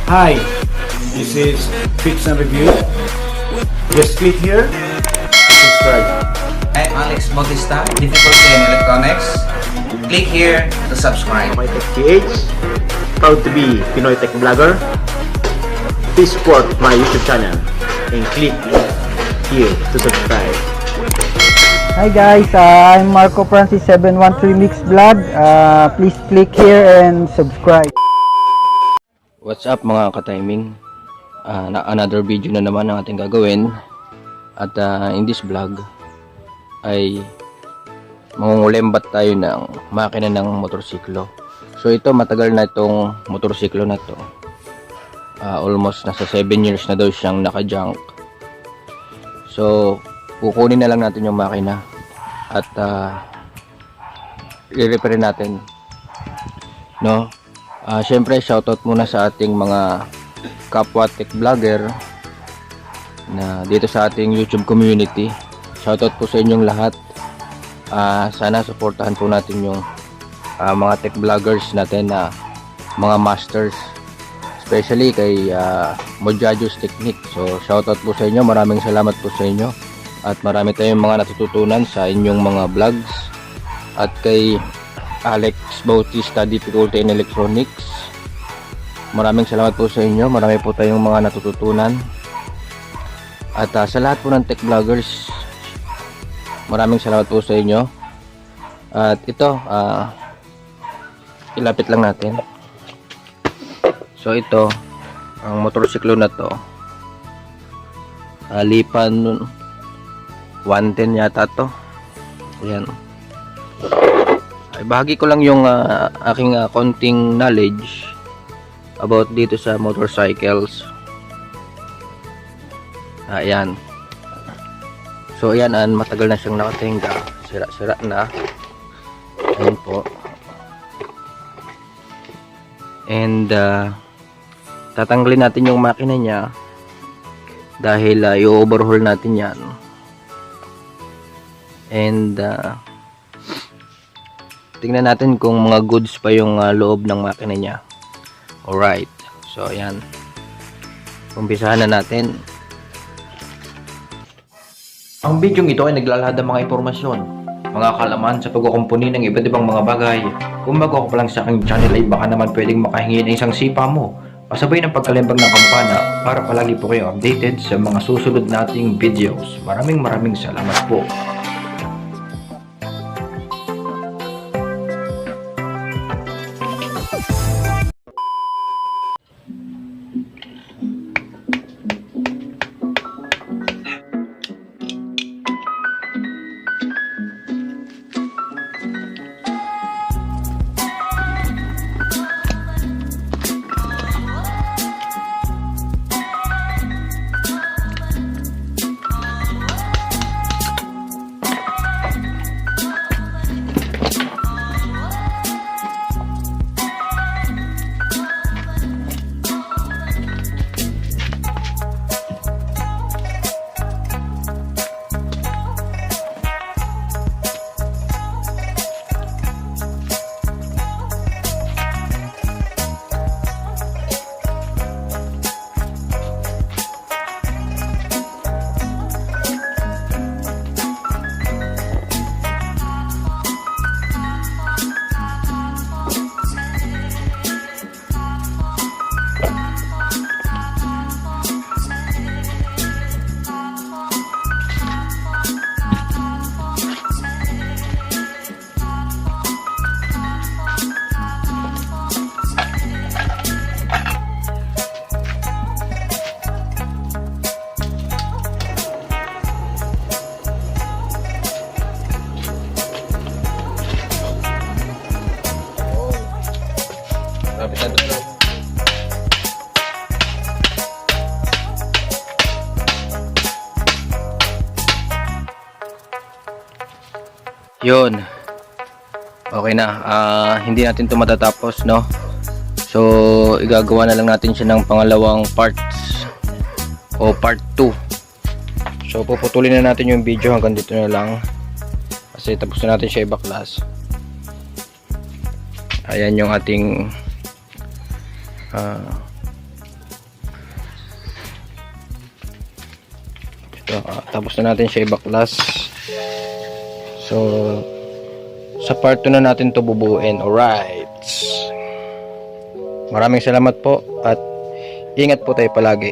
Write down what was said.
Hi, this is Fix and Review. Just click here, subscribe. I'm Alex Bautista, difficulty in electronics. Click here to subscribe. Pinoy Tech PH, proud to be Pinoy Tech Vlogger. Please support my YouTube channel and click here to subscribe. Hi guys, I'm Marco Francis 713 Mix Vlog. Please click here and subscribe. What's up mga ka-timing? Another video na naman ang ating gagawin. At in this vlog ay mangungulimbat tayo ng makina ng motorsiklo. So ito, matagal na itong motorsiklo na to. Almost nasa 7 years na daw siyang naka-junk. So kukunin na lang natin yung makina at i-repair natin, no? Syempre shoutout muna sa ating mga kapwa tech vlogger na dito sa ating YouTube community. Shoutout po sa inyong lahat. Sana supportahan po natin yung mga tech vloggers natin na mga masters, especially kay Mojajos Technique. So shoutout po sa inyo, maraming salamat po sa inyo at marami tayong mga natututunan sa inyong mga vlogs. At kay Alex Bautista, difficulty in electronics, maraming salamat po sa inyo, marami po tayong mga natututunan. At sa lahat po ng tech vloggers, maraming salamat po sa inyo. At ito, ilapit lang natin. So ito, ang motorsiklo na to, Lipan 110 yata to. Ayan. Ay, bahagi ko lang yung aking konting knowledge about dito sa motorcycles. Ayan. So ayan, matagal na siyang nakatingga. Sira-sira na. Ayan po. And tatanggalin natin yung makina niya dahil i-overhaul natin yan. And tingnan natin kung mga goods pa yung loob ng makina niya. Alright, so ayan, umpisahan na natin. Ang video ito ay naglalahad ng mga impormasyon, mga kalaman sa pagkukumpuni ng iba't ibang mga bagay. Kung bago ka pa lang sa aking channel ay baka naman pwedeng makahingi ng isang sipa mo, pasabay ng pagkalimbang ng kampana para palagi po kayo updated sa mga susunod nating videos. Maraming salamat po. Yun, okay na. Hindi natin ito matatapos, no? So igagawa na lang natin siya ng pangalawang parts o part 2. So puputulin na natin yung video hanggang dito na lang kasi tapos na natin siya ibaklas. Ayan yung ating So, tapos na natin siya ibaklas. So, sa part 2 na natin to bubuin. Alright. Maraming salamat po at ingat po tayo palagi.